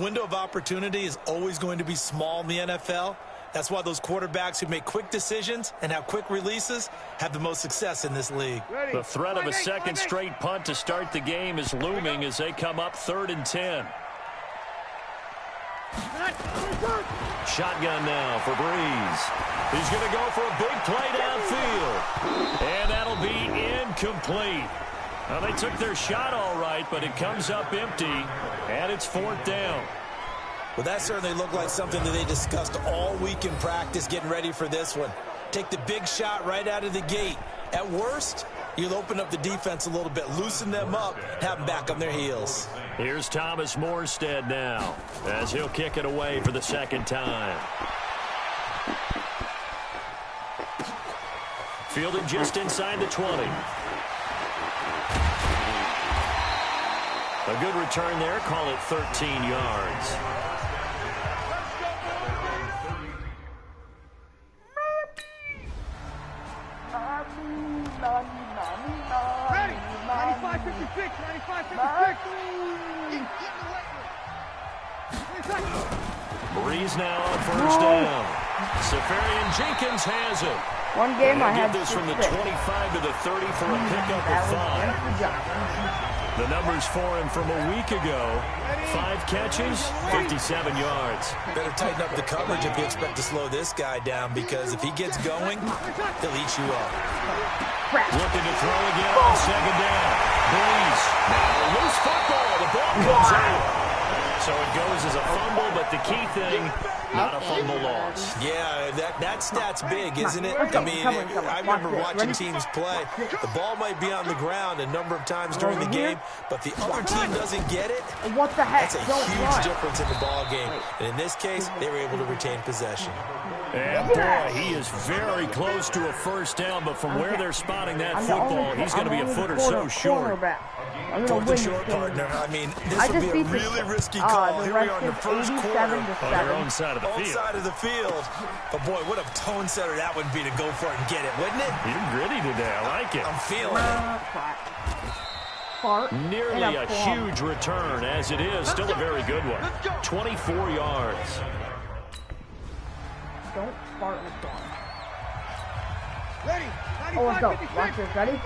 window of opportunity is always going to be small in the NFL. That's why those quarterbacks who make quick decisions and have quick releases have the most success in this league. The threat of a second straight punt to start the game is looming as they come up 3rd and 10. Shotgun now for Breeze. He's going to go for a big play downfield. And that'll be incomplete. Well, they took their shot all right, but it comes up empty, and it's 4th down. Well, that certainly looked like something that they discussed all week in practice getting ready for this one. Take the big shot right out of the gate. At worst, you'll open up the defense a little bit, loosen them up, have them back on their heels. Here's Thomas Morstead now as he'll kick it away for the second time. Fielded just inside the 20. A good return there. Call it 13 yards. Ready? 95-56, 95-56. Breeze now on 1st down. Safarian Jenkins has it. One game I had this from the 25 to the 30 for a pickup of 5. The numbers for him from a week ago: 5 catches, 57 yards. Better tighten up the coverage if you expect to slow this guy down, because if he gets going, he'll eat you up. Looking to throw again on 2nd down. Breeze. Now loose football. The ball comes out. So it goes as a fumble, but the key thing, not a fumble loss. Yeah, that stat's big, isn't it? I mean, I remember watching teams play. The ball might be on the ground a number of times during the game, but the other team doesn't get it. What the heck? That's a huge difference in the ball game. And in this case, they were able to retain possession. And boy, he is very close to a 1st down, but from where they're spotting that football, he's going to be a foot or so short. 4th and short, partner. I mean, this would be a really risky call. Here we are in the first quarter. On their own side of the field. Side of the field. But boy, what a tone setter that would be to go for it and get it, wouldn't it? You're gritty today. I like it. I'm feeling it. Nearly a huge return, as it is. Still a very good one. 24 yards. Don't fart in the storm. Ready? Oh, let's go. Watch this. Ready?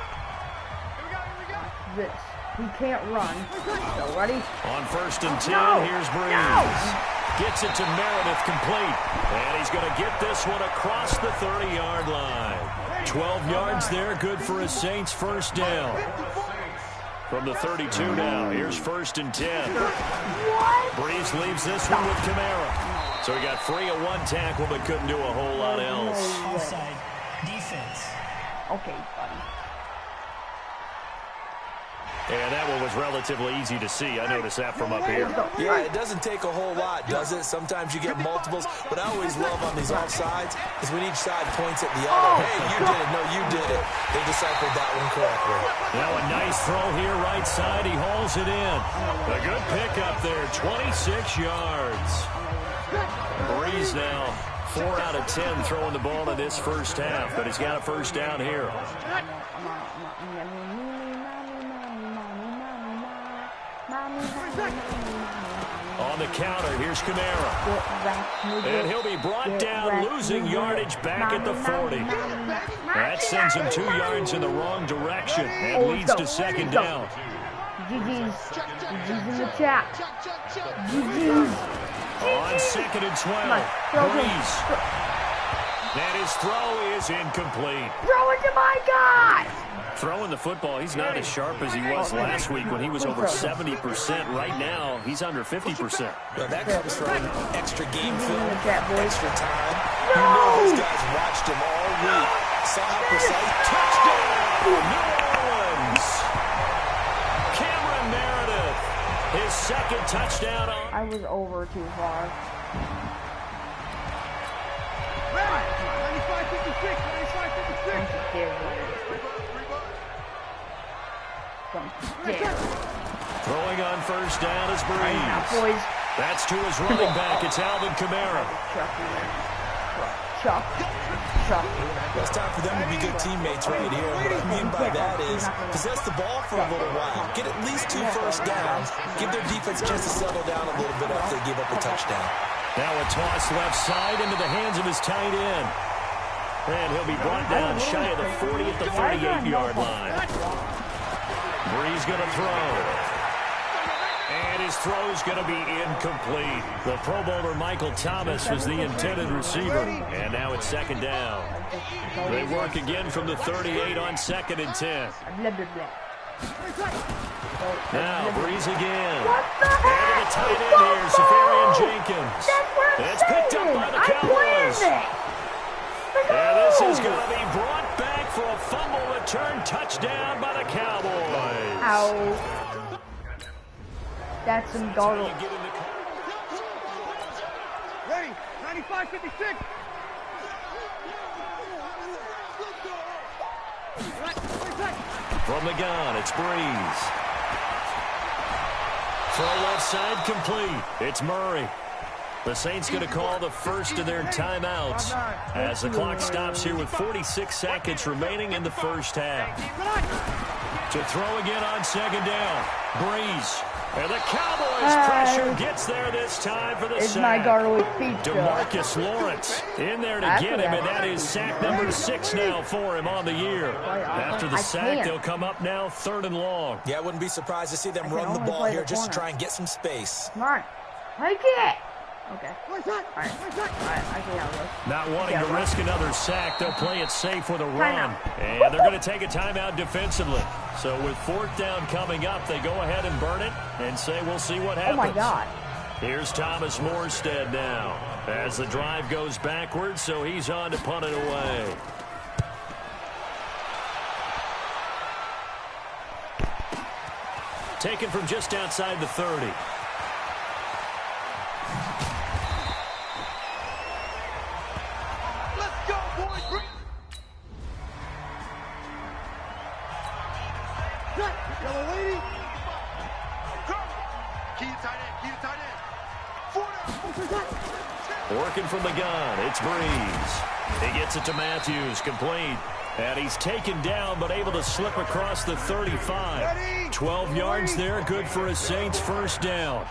This. He can't run. So, ready? On 1st and 10, here's Breeze. Gets it to Meredith, complete. And he's going to get this one across the 30-yard line. 12 yards there, good for a Saints 1st down. From the 32 now, here's 1st and 10. Breeze leaves this one with Kamara. So he got free of one tackle, but couldn't do a whole lot else. Offside defense. Okay, buddy. And that one was relatively easy to see. I noticed that from up here. Yeah, it doesn't take a whole lot, does it? Sometimes you get multiples. What I always love on these offsides is when each side points at the other. Hey, you did it. No, you did it. They deciphered that one correctly. Now a nice throw here, right side. He hauls it in. A good pickup there, 26 yards. Breeze now 4 out of 10 throwing the ball in this 1st half, but he's got a 1st down here. On the counter, here's Kamara. And he'll be brought down, losing yardage back at the 40. That sends him 2 yards in the wrong direction and leads to 2nd down. GG's. GG's in the chat. GG's. On 2nd and 12, Breeze. And his throw is incomplete. Throw it to my guy! Throwing the football, he's not as sharp as he was last week when he was over 70%. Right now, he's under 50%. Well, that comes from extra game film, extra time. No! You know these guys watched him all week. Saw how precise. Touchdown! New Orleans! Cameron Meredith, his 2nd touchdown. I was over too far. 95-56, 95-56. Throwing on 1st down is Breeze. That's to his running back. It's Alvin Kamara. Suck. It's time for them to be good teammates right here. What I mean by that is possess the ball for a little while. Get at least 2 first downs. Give their defense a chance to settle down a little bit after they give up a touchdown. Now a toss left side into the hands of his tight end. And he'll be brought down shy of the 40 at the 38-yard line. Brees going to throw. And his throw's going to be incomplete. The Pro Bowler Michael Thomas was the intended receiver. And now it's second down. They work again from the 38 on 2nd and 10. Now Brees again. And the tight end here, Safarian Jenkins. It's picked up by the Cowboys. And this is going to be brought back for a fumble return touchdown by the Cowboys. Ow. That's some garbage. Ready, 95-56. From the gun, it's Brees. Throw left side complete. It's Murray. The Saints going to call the first of their timeouts as the clock stops here with 46 seconds remaining in the first half. To throw again on second down. Brees. And the Cowboys pressure gets there this time for the It's sack. my garlic pizza. DeMarcus Lawrence in there to get him, and that is sack number 6 now for him on the year. After the sack, they'll come up now 3rd and long. Yeah, I wouldn't be surprised to see them run the ball here just to try and get some space. Come on. Take it. Okay. Alright, I see how it goes. Not wanting to risk another sack, they'll play it safe with a run. And they're going to take a timeout defensively. So with 4th down coming up, they go ahead and burn it and say we'll see what happens. Oh my God. Here's Thomas Morstead now as the drive goes backwards, so he's on to punt it away. Taken from just outside the 30. Working from the gun, it's Brees. He gets it to Matthews, complete. And he's taken down, but able to slip across the 35. 12 yards there, good for a Saints first down.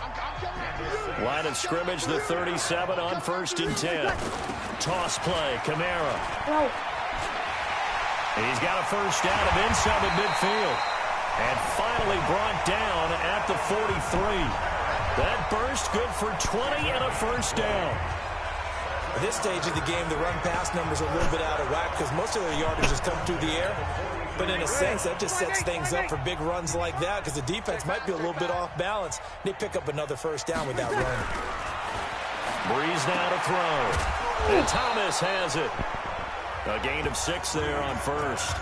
Line of scrimmage, the 37 on 1st and 10. Toss play, Kamara. He's got a first down of inside the midfield. And finally brought down at the 43. That burst good for 20 and a first down. At this stage of the game, the run-pass numbers are a little bit out of whack because most of their yardage has come through the air. But in a sense, that just sets things up for big runs like that because the defense might be a little bit off balance. They pick up another first down with that run. Brees now to throw. And Thomas has it. A gain of 6 there on first.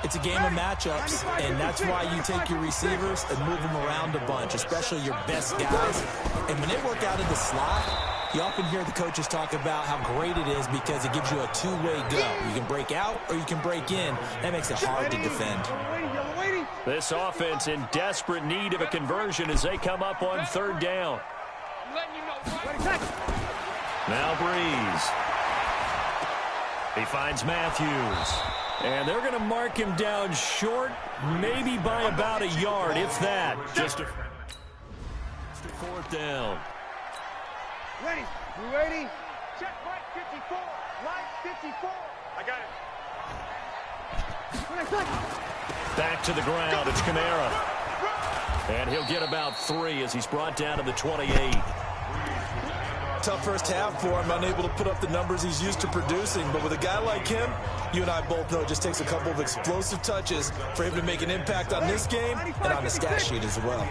It's a game of matchups, and that's why you take your receivers and move them around a bunch, especially your best guys. And when they work out in the slot, you often hear the coaches talk about how great it is because it gives you a two-way go. You can break out or you can break in. That makes it hard to defend. This offense in desperate need of a conversion as they come up on 3rd down. Now Brees. He finds Matthews. And they're going to mark him down short, maybe by about a yard, if that. Just a 4th down. Ready? You ready? Check right 54. Right 54. I got it. Back to the ground. It's Kamara. And he'll get about 3 as he's brought down to the 28. Tough first half for him, unable to put up the numbers he's used to producing. But with a guy like him, you and I both know it just takes a couple of explosive touches for him to make an impact on this game and on the stat sheet as well.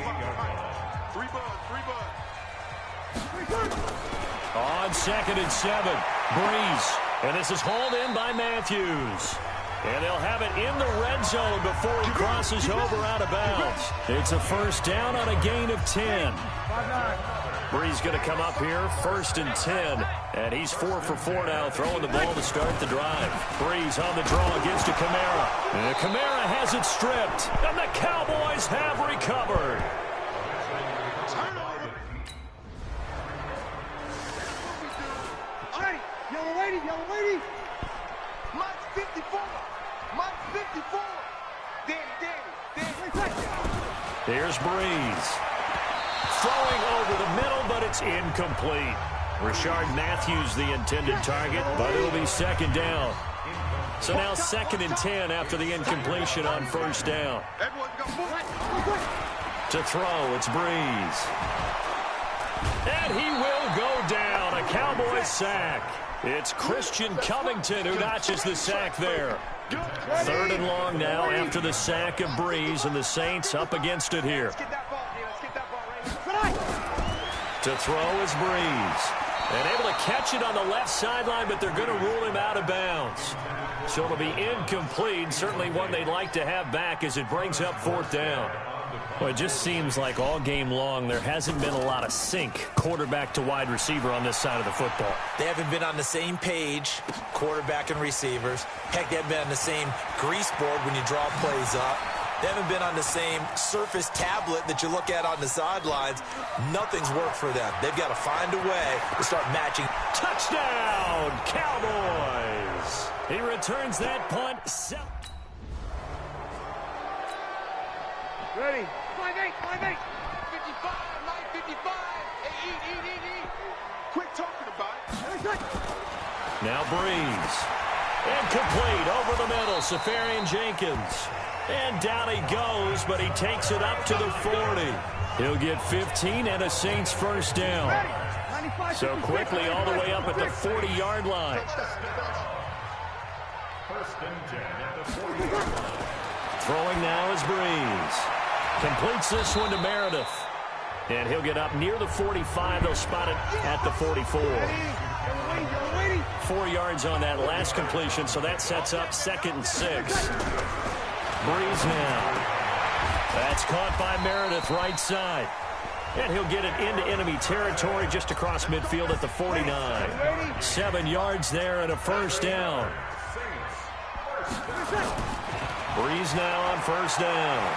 On 2nd and 7, Brees. And this is hauled in by Matthews. And they'll have it in the red zone before he crosses over out of bounds. It's a first down on a gain of 10. Brees going to come up here, 1st and 10. And he's 4 for 4 now, throwing the ball to start the drive. Brees on the draw, gives to Kamara. And Kamara has it stripped. And the Cowboys have recovered. Here's Breeze. Throwing over the middle, but it's incomplete. Rashard Matthews the intended target, but it'll be second down. So now 2nd and 10 after the incompletion on first down. To throw, it's Breeze. And he will go down. A Cowboys sack. It's Christian Covington who notches the sack there. 3rd and long now after the sack of Breeze, and the Saints up against it here. To throw is Breeze. And able to catch it on the left sideline, but they're going to rule him out of bounds. So it'll be incomplete. Certainly one they'd like to have back as it brings up 4th down. Well, it just seems like all game long there hasn't been a lot of sync quarterback to wide receiver on this side of the football. They haven't been on the same page, quarterback and receivers. Heck, they haven't been on the same grease board when you draw plays up. They haven't been on the same surface tablet that you look at on the sidelines. Nothing's worked for them. They've got to find a way to start matching. Touchdown, Cowboys! He returns that punt. Ready? 5-8, 5-8. 55, 955. Eat. Quit talking about it. Now Breeze. Incomplete over the middle. Safarian Jenkins. And down he goes, but he takes it up to the 40. He'll get 15 and a Saints first down. So quickly all the way up at the 40-yard line. Throwing now is Breeze. Completes this one to Meredith. And he'll get up near the 45. They'll spot it at the 44. 4 yards on that last completion, so that sets up 2nd and 6. Breeze now. That's caught by Meredith right side. And he'll get it into enemy territory just across midfield at the 49. 7 yards there and a first down. Breeze now on first down.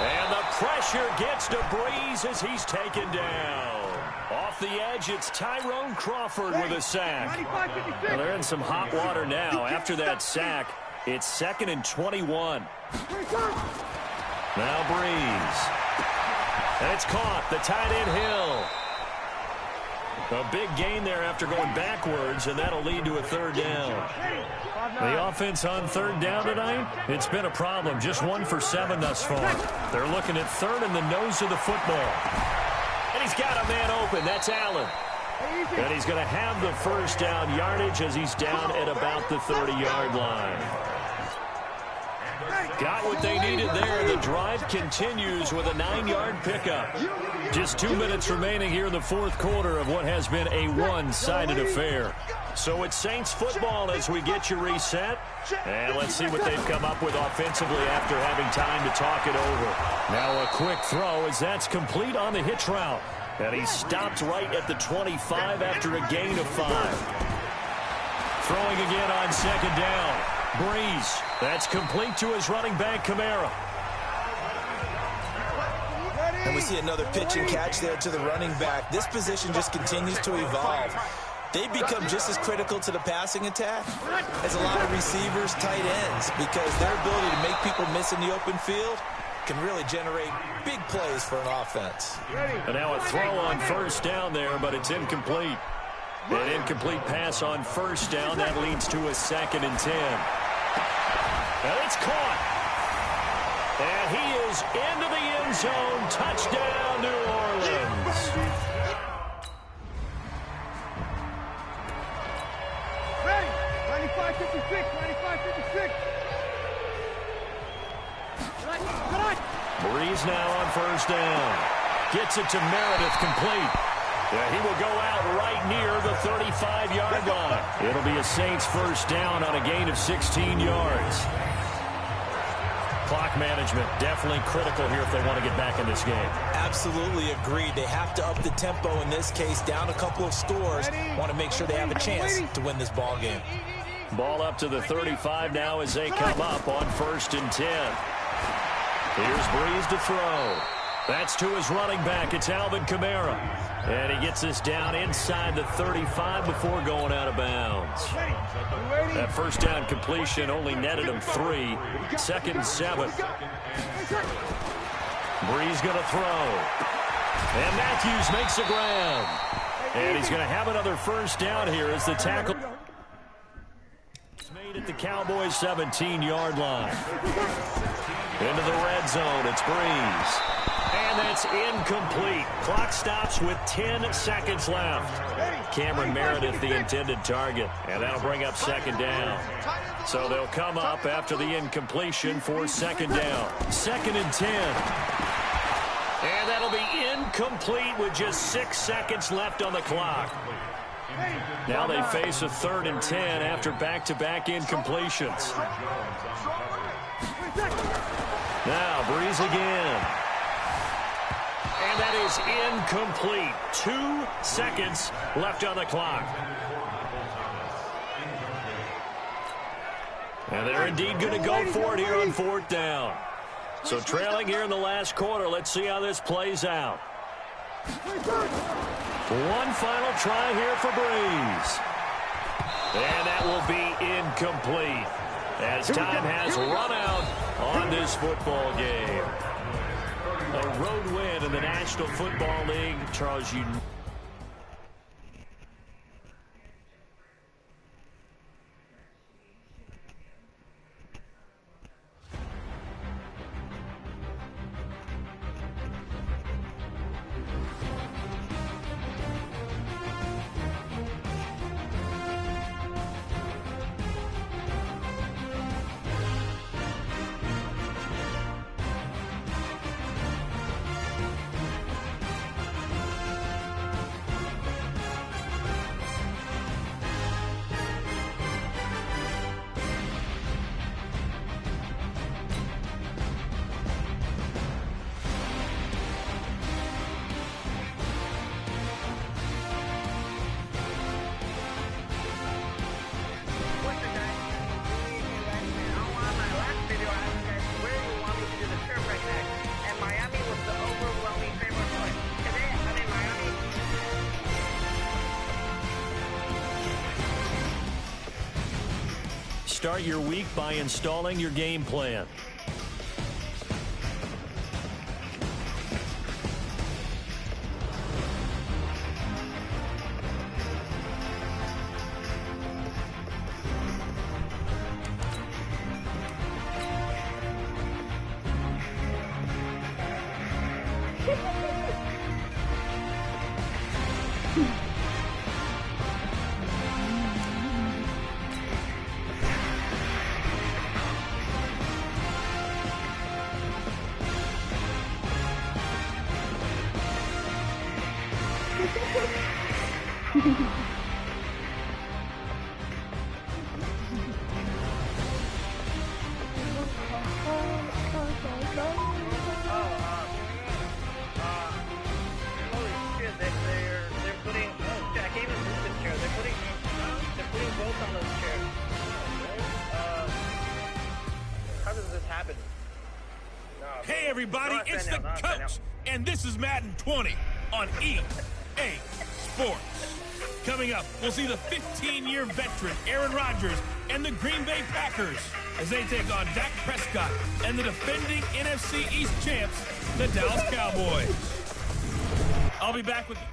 And the pressure gets to Breeze as he's taken down. Off the edge, it's Tyrone Crawford with a sack. Well, they're in some hot water now. After that sack, it's 2nd and 21. Now Breeze. And it's caught. The tight end Hill. A big gain there after going backwards, and that'll lead to a 3rd down. The offense on 3rd down tonight, it's been a problem. Just 1 for 7 thus far. They're looking at 3rd in the nose of the football. And he's got a man open. That's Allen. And he's going to have the first down yardage as he's down at about the 30-yard line. Got what they needed there. The drive continues with a 9-yard pickup. Just 2 minutes remaining here in the 4th quarter of what has been a one-sided affair. So it's Saints football as we get you reset. And let's see what they've come up with offensively after having time to talk it over. Now a quick throw as that's complete on the hitch route. And he stopped right at the 25 after a gain of 5. Throwing again on 2nd down. Breeze. That's complete to his running back, Kamara. And we see another pitch and catch there to the running back. This position just continues to evolve. They become just as critical to the passing attack as a lot of receivers, tight ends, because their ability to make people miss in the open field can really generate big plays for an offense. And now a throw on first down there, but it's incomplete. An incomplete pass on first down. That leads to a 2nd and 10. And it's caught. And he is into the end zone. Touchdown, New Orleans. Ready? 95-56, 95-56. Breeze now on first down. Gets it to Meredith, complete. Yeah, he will go out right near the 35-yard line. It'll be a Saints first down on a gain of 16 yards. Clock management definitely critical here if they want to get back in this game. Absolutely agreed. They have to up the tempo in this case, down a couple of scores. Want to make sure they have a chance to win this ball game. Ball up to the 35 now as they come up on 1st and 10. Here's Breeze to throw. That's to his running back. It's Alvin Kamara. And he gets this down inside the 35 before going out of bounds. That first down completion only netted him 3. 2nd and 7. Brees going to throw. And Matthews makes the ground. And he's going to have another first down here as the tackle is made at the Cowboys' 17-yard line. Into the red zone. It's Brees. And that's incomplete. Clock stops with 10 seconds left. Cameron Meredith, the intended target. And that'll bring up 2nd down. So they'll come up after the incompletion for 2nd down. 2nd and 10. And that'll be incomplete with just 6 seconds left on the clock. Now they face a 3rd and 10 after back-to-back incompletions. Now Brees again. And that is incomplete. 2 seconds left on the clock. And they're indeed going to go for it here on 4th down. So trailing here in the last quarter. Let's see how this plays out. One final try here for Brees. And that will be incomplete as time has run out on this football game. A road win in the National Football League. Charles, you... Start your week by installing your game plan. Hey everybody, it's the coach, and this is Madden 20 on EA Sports. Coming up, we'll see the 15-year veteran Aaron Rodgers and the Green Bay Packers as they take on Dak Prescott and the defending NFC East champs, the Dallas Cowboys. I'll be back with you.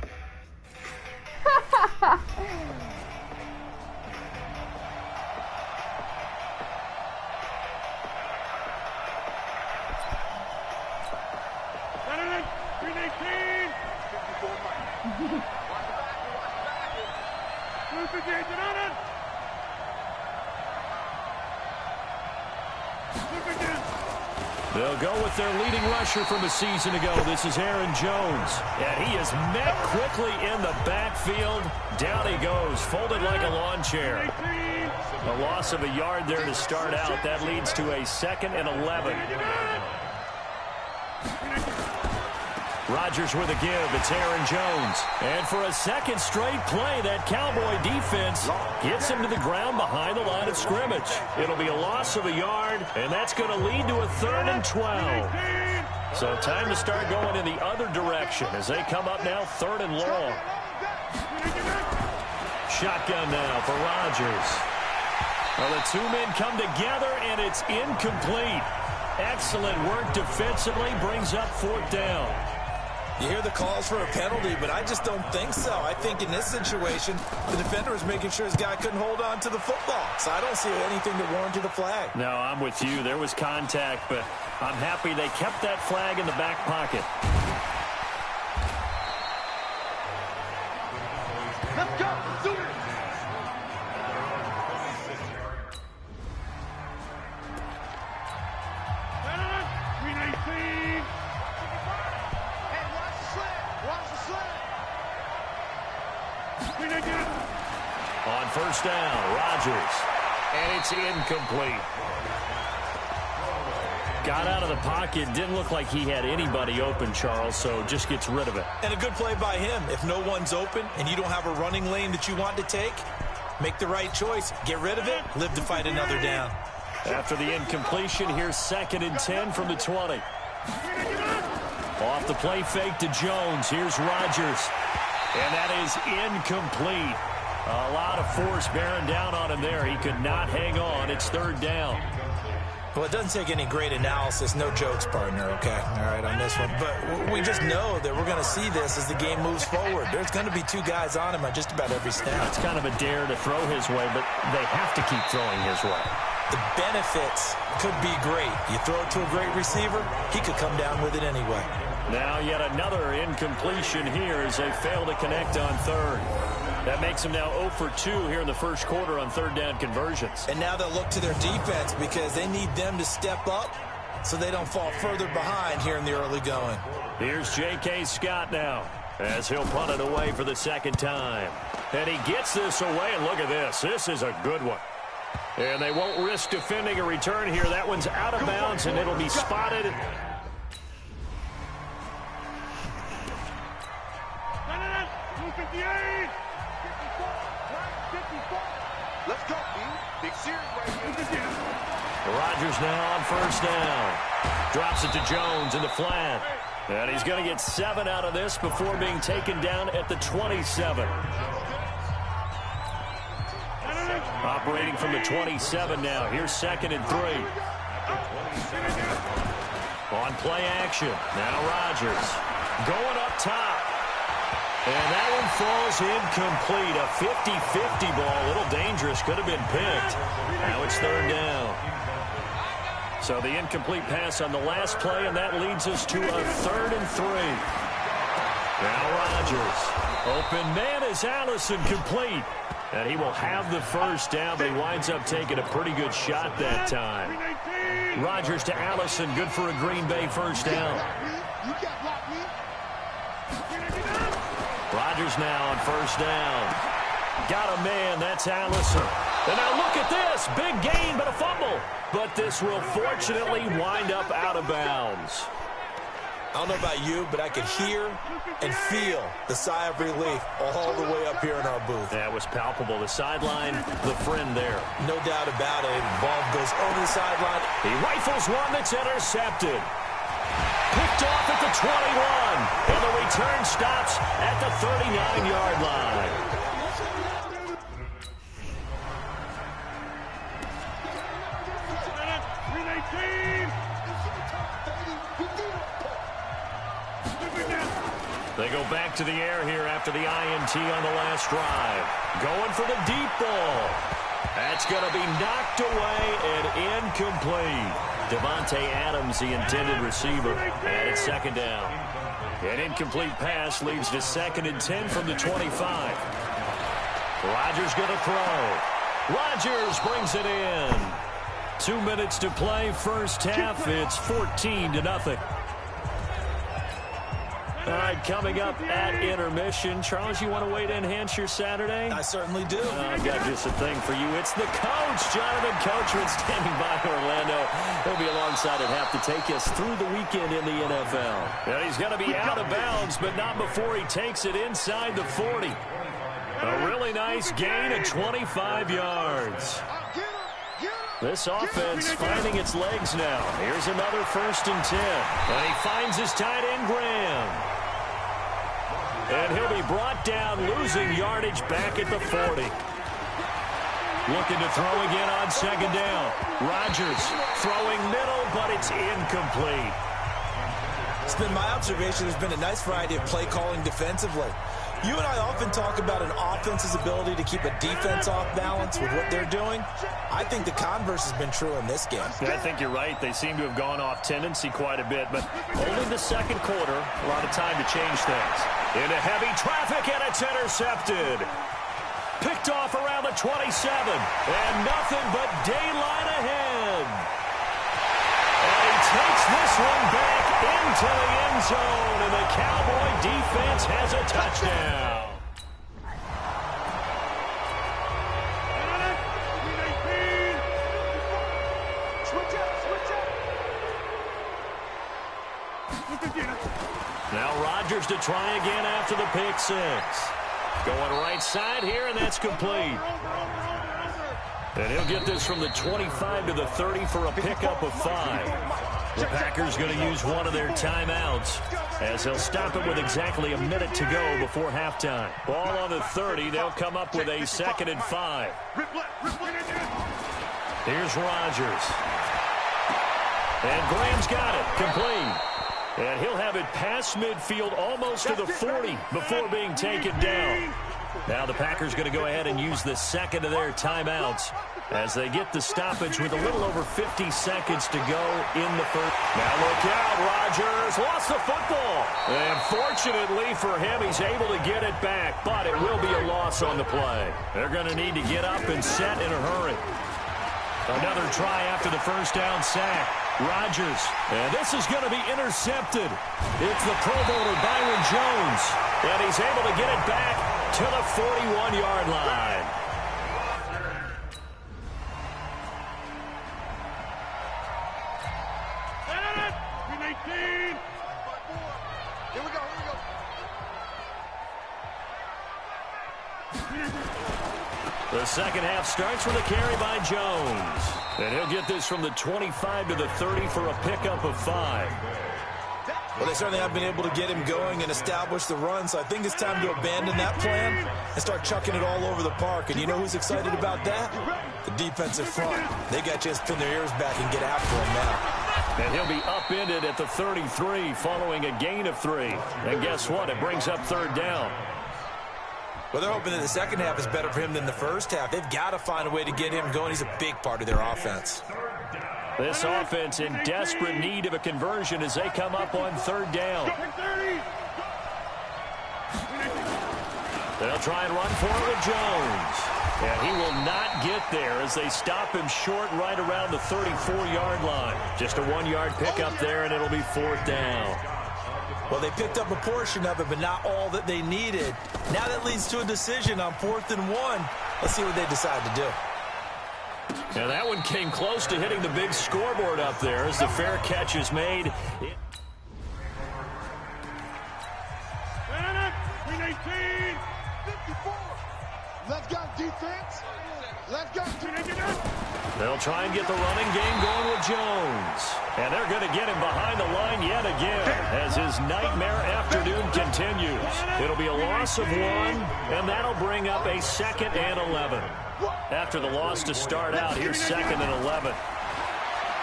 They'll go with their leading rusher from a season ago. This is Aaron Jones. And he is met quickly in the backfield. Down he goes, folded like a lawn chair. A loss of a yard there to start out. That leads to a 2nd and 11. Rodgers with a give. It's Aaron Jones. And for a second straight play, that Cowboy defense gets him to the ground behind the line of scrimmage. It'll be a loss of a yard, and that's going to lead to a 3rd and 12. So time to start going in the other direction as they come up now 3rd and long. Shotgun now for Rodgers. Well, the two men come together, and it's incomplete. Excellent work defensively, brings up 4th down. You hear the calls for a penalty, but I just don't think so. I think in this situation, the defender was making sure his guy couldn't hold on to the football. So I don't see anything that warranted a flag. No, I'm with you. There was contact, but I'm happy they kept that flag in the back pocket. Let's go. Do it. On 1st down, Rodgers. And it's incomplete. Got out of the pocket. Didn't look like he had anybody open, Charles, so just gets rid of it. And a good play by him. If no one's open and you don't have a running lane that you want to take, make the right choice. Get rid of it. Live to fight another down. After the incompletion, here's 2nd and 10 from the 20. Off the play fake to Jones. Here's Rodgers. And that is incomplete. A lot of force bearing down on him there. He could not hang on. It's 3rd down. Well, it doesn't take any great analysis. No jokes, partner, okay? All right, on this one. But we just know that we're going to see this as the game moves forward. There's going to be 2 guys on him on just about every snap. It's kind of a dare to throw his way, but they have to keep throwing his way. The benefits could be great. You throw it to a great receiver, he could come down with it anyway. Now yet another incompletion here as they fail to connect on 3rd. That makes them now 0 for 2 here in the 1st quarter on 3rd down conversions. And now they'll look to their defense because they need them to step up so they don't fall further behind here in the early going. Here's J.K. Scott now as he'll punt it away for the 2nd time. And he gets this away, and look at this. This is a good one. And they won't risk defending a return here. That one's out of bounds, and it'll be spotted. Let's go, big series right here. Rodgers now on 1st down. Drops it to Jones in the flat. And he's going to get 7 out of this before being taken down at the 27. Operating from the 27 now. Here's 2nd and 3. On play action. Now Rodgers going up top. And that one falls incomplete. A 50-50 ball. A little dangerous. Could have been picked. Now it's 3rd down. So the incomplete pass on the last play, and that leads us to a 3rd and 3. Now Rodgers. Open man is Allison, complete. And he will have the 1st down, but he winds up taking a pretty good shot that time. Rodgers to Allison, good for a Green Bay 1st down. Rodgers now on 1st down. Got a man, that's Allison. And now look at this, big gain, but a fumble. But this will fortunately wind up out of bounds. I don't know about you, but I could hear and feel the sigh of relief all the way up here in our booth. That was palpable. The sideline, the friend there. No doubt about it. Ball goes over the sideline. He rifles one that's intercepted. Picked off at the 21. And the return stops at the 39-yard line. They go back to the air here after the INT on the last drive. Going for the deep ball. That's going to be knocked away and incomplete. Devontae Adams, the intended receiver, and it's 2nd down. An incomplete pass leads to 2nd and 10 from the 25. Rodgers going to throw. Rodgers brings it in. 2 minutes to play, 1st half. It's 14-0. All right, coming up at intermission. Charles, you want to wait to enhance your Saturday? I certainly do. I've got just a thing for you. It's the coach, Jonathan Coachman, standing by Orlando. He'll be alongside at half to take us through the weekend in the NFL. And he's going to be out of bounds, but not before he takes it inside the 40. A really nice gain of 25 yards. Get him! This offense finding its legs now. Here's another 1st and 10. And he finds his tight end, Graham. And he'll be brought down, losing yardage back at the 40. Looking to throw again on 2nd down. Rodgers throwing middle, but it's incomplete. It's been my observation there's been a nice variety of play calling defensively. You and I often talk about an offense's ability to keep a defense off balance with what they're doing. I think the converse has been true in this game. Yeah, I think you're right. They seem to have gone off tendency quite a bit, but only the 2nd quarter, a lot of time to change things. Into heavy traffic, and it's intercepted. Picked off around the 27, and nothing but daylight ahead. And he takes this one back into the end zone, and the Cowboy defense has a touchdown. Now Rodgers to try again after the pick 6. Going right side here, and that's complete. And he'll get this from the 25 to the 30 for a pickup of 5. The Packers going to use one of their timeouts as they'll stop it with exactly a minute to go before halftime. Ball on the 30. They'll come up with a 2nd and 5. Here's Rodgers. And Graham's got it. Complete. And he'll have it past midfield almost to the 40 before being taken down. Now the Packers going to go ahead and use the 2nd of their timeouts as they get the stoppage with a little over 50 seconds to go in the 1st. Now look out, Rodgers lost the football. And fortunately for him, he's able to get it back, but it will be a loss on the play. They're going to need to get up and set in a hurry. Another try after the 1st down sack. Rodgers, and this is going to be intercepted. It's the Pro Bowler Byron Jones, and he's able to get it back to the 41-yard line. Here we go. The 2nd half starts with a carry by Jones. And he'll get this from the 25 to the 30 for a pickup of 5. Well, they certainly have been able to get him going and establish the run, so I think it's time to abandon that plan and start chucking it all over the park. And you know who's excited about that? The defensive front. They got a chance to pin their ears back and get after him now. And he'll be upended at the 33 following a gain of 3. And guess what? It brings up 3rd down. Well, they're hoping that the 2nd half is better for him than the 1st half. They've got to find a way to get him going. He's a big part of their offense. This offense in desperate need of a conversion as they come up on 3rd down. They'll try and run for it with Jones. And he will not get there as they stop him short right around the 34-yard line. Just a 1-yard pickup there, and it'll be 4th down. Well, they picked up a portion of it, but not all that they needed. Now that leads to a decision on 4th and 1. Let's see what they decide to do. And that one came close to hitting the big scoreboard up there as the fair catch is made. Let's go, defense. Let's go. They'll try and get the running game going with Jones. And they're going to get him behind the line yet again as his nightmare afternoon continues. It'll be a loss of 1, and that'll bring up a 2nd and 11. After the loss to start out, here's 2nd and 11.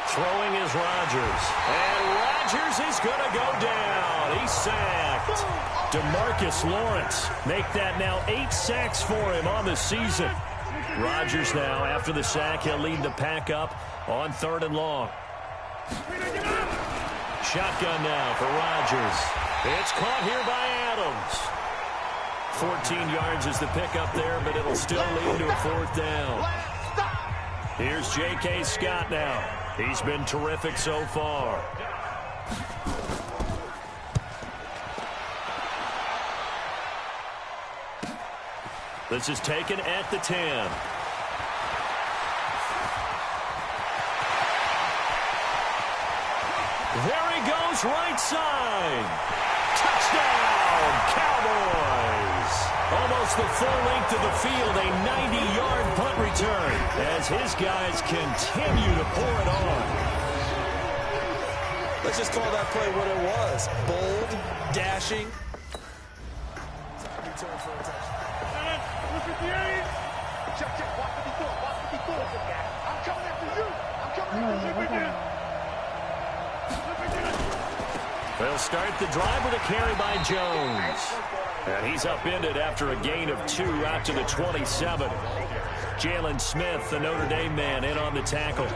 Throwing is Rodgers. And Rodgers is going to go down. He's sacked. DeMarcus Lawrence make that now 8 sacks for him on the season. Rodgers now, after the sack, he'll lead the pack up on 3rd and long. Shotgun now for Rodgers. It's caught here by Adams. 14 yards is the pickup there, but it'll still lead to a 4th down. Here's J.K. Scott now. He's been terrific so far. This is taken at the 10. There he goes, right side. Touchdown, Cowboys. Almost the full length of the field, a 90-yard punt return as his guys continue to pour it on. Let's just call that play what it was. Bold, dashing. Return for a touchdown. Check, watch 54, watch 54. I'm coming after you. I'm coming after you. They'll start the drive with a carry by Jones. And he's upended after a gain of 2 out to the 27. Jalen Smith, the Notre Dame man, in on the tackle.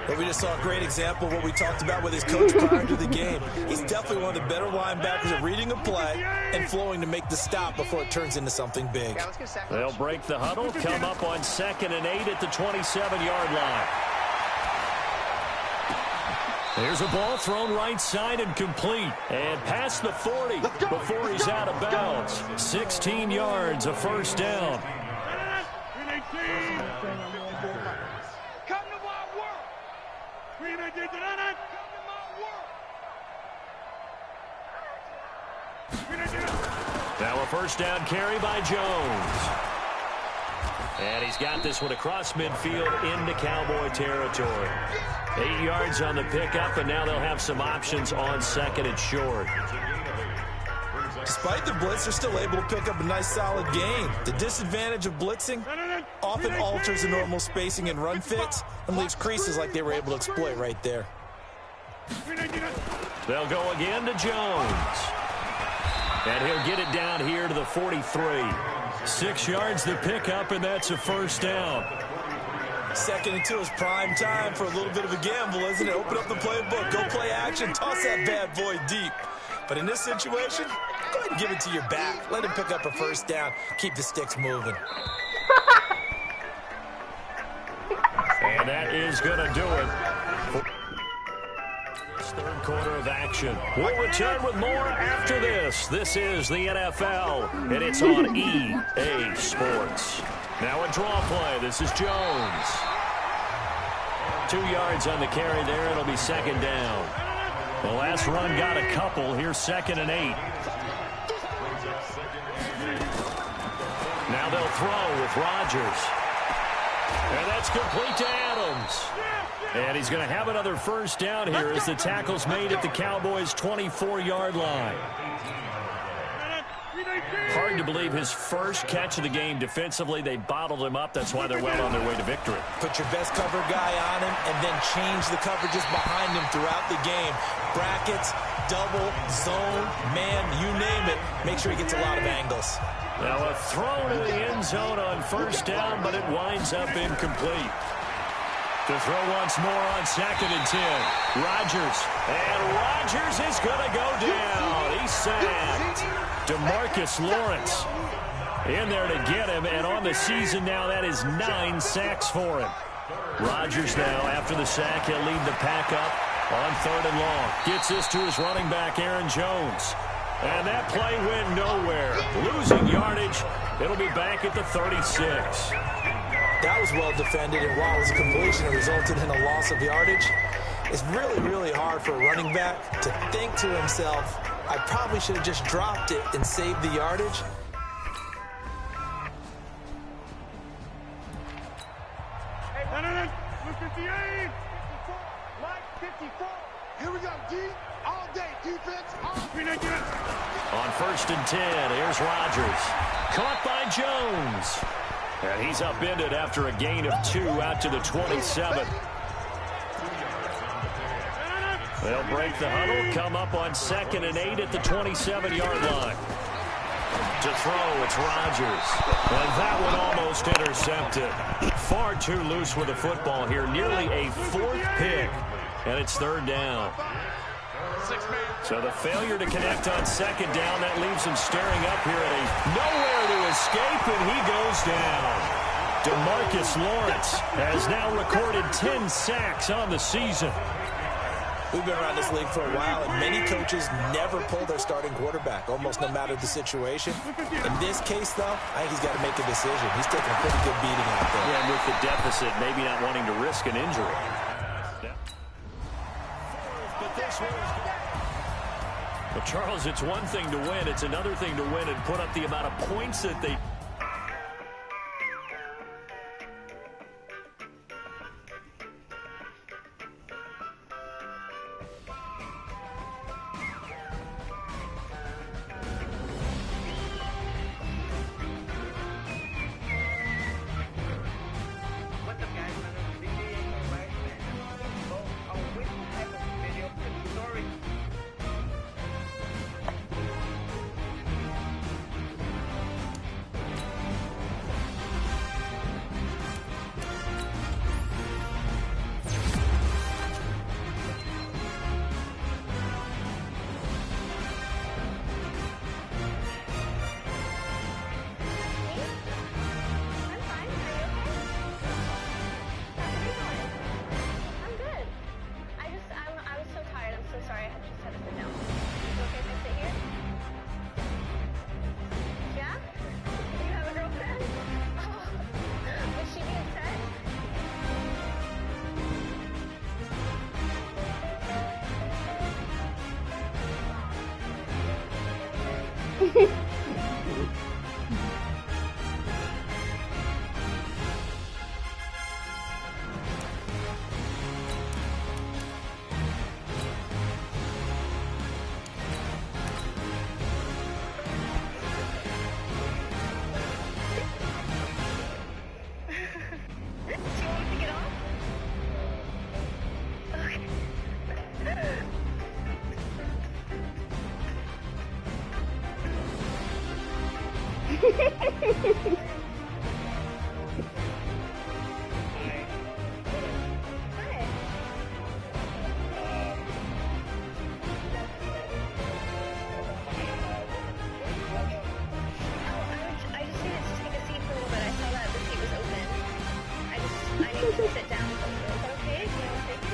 But we just saw a great example of what we talked about with his coach prior to the game. He's definitely one of the better linebackers at reading a play and flowing to make the stop before it turns into something big. They'll break the huddle, come up on 2nd and 8 at the 27-yard line. There's a ball thrown right side and complete. And past the 40 before he's out of bounds. 16 yards, a first down. Now a first down carry by Jones. And he's got this one across midfield into Cowboy territory. 8 yards on the pickup, and now they'll have some options on 2nd and short. Despite the blitz, they're still able to pick up a nice solid gain. The disadvantage of blitzing often alters the normal spacing and run fits and leaves creases like they were able to exploit right there. They'll go again to Jones. And he'll get it down here to the 43. 6 yards the pickup, and that's a first down. 2nd and 2 is prime time for a little bit of a gamble, isn't it? Open up the playbook, go play action, toss that bad boy deep. But in this situation, go ahead and give it to your back. Let him pick up a first down. Keep the sticks moving. And that is going to do it. Third quarter of action. We'll return with more after this. This is the NFL, and it's on EA Sports. Now a draw play. This is Jones. 2 yards on the carry there. It'll be 2nd down. The last run got a couple. Here's 2nd and 8. Now they'll throw with Rodgers. And that's complete to Adams. And he's going to have another first down here as the tackle's made at the Cowboys' 24-yard line. Hard to believe his first catch of the game defensively. They bottled him up. That's why they're well on their way to victory. Put your best cover guy on him and then change the coverages behind him throughout the game. Brackets, double, zone, man, you name it. Make sure he gets a lot of angles. Now a throw to the end zone on first down, but it winds up incomplete. To throw once more on 2nd and 10. Rodgers. And Rodgers is going to go down. He's sacked. DeMarcus Lawrence in there to get him. And on the season now, that is 9 sacks for him. Rodgers now, after the sack, he'll lead the pack up on 3rd and long. Gets this to his running back, Aaron Jones. And that play went nowhere. Losing yardage. It'll be back at the 36. That was well defended, and while it was a completion, it resulted in a loss of yardage. It's really, really hard for a running back to think to himself, I probably should have just dropped it and saved the yardage. Hey, 58, 54, Mike 54. Here we go, D, all day, defense, all on 1st and 10, here's Rodgers. Caught by Jones. And he's upended after a gain of 2 out to the 27. They'll break the huddle, come up on 2nd and 8 at the 27-yard line. To throw, it's Rodgers. And that one almost intercepted. Far too loose with the football here. Nearly a 4th pick. And it's 3rd down. So the failure to connect on 2nd down, that leaves him staring up here at a nowhere to escape, and he goes down. DeMarcus Lawrence has now recorded 10 sacks on the season. We've been around this league for a while, and many coaches never pull their starting quarterback, almost no matter the situation. In this case, though, I think he's got to make a decision. He's taking a pretty good beating out there. Yeah, and with the deficit, maybe not wanting to risk an injury. But this one is Well, Charles, it's one thing to win. It's another thing to win and put up the amount of points that they...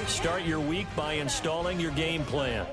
Start your week by installing your game plan.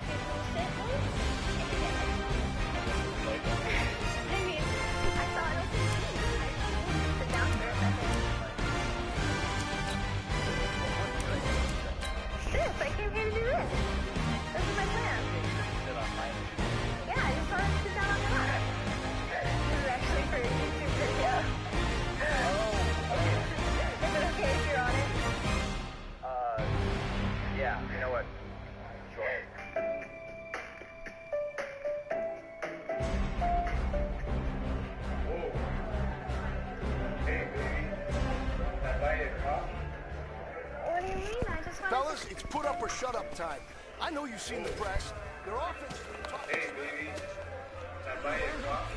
Fellas, it's put up or shut up time. I know you've seen the press. Their offense... Hey, baby. Can I buy you a coffee?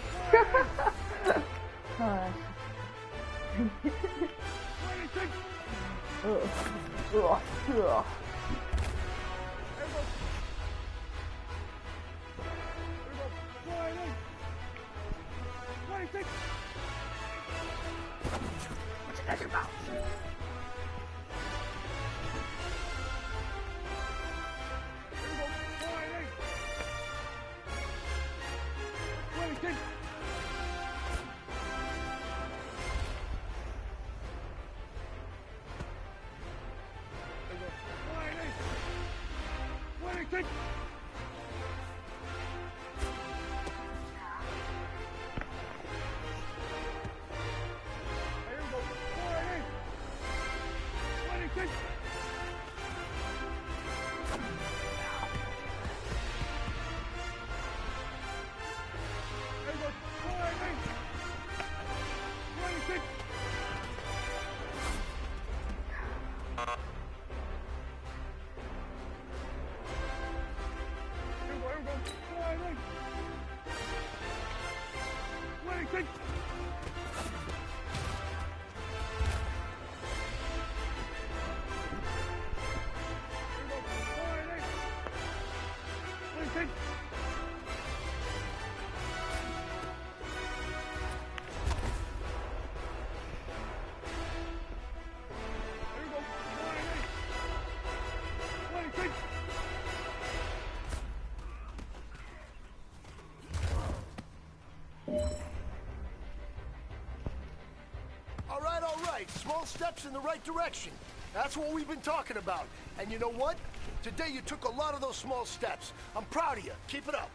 All right, small steps in the right direction. That's what we've been talking about. And you know what? Today you took a lot of those small steps. I'm proud of you. Keep it up.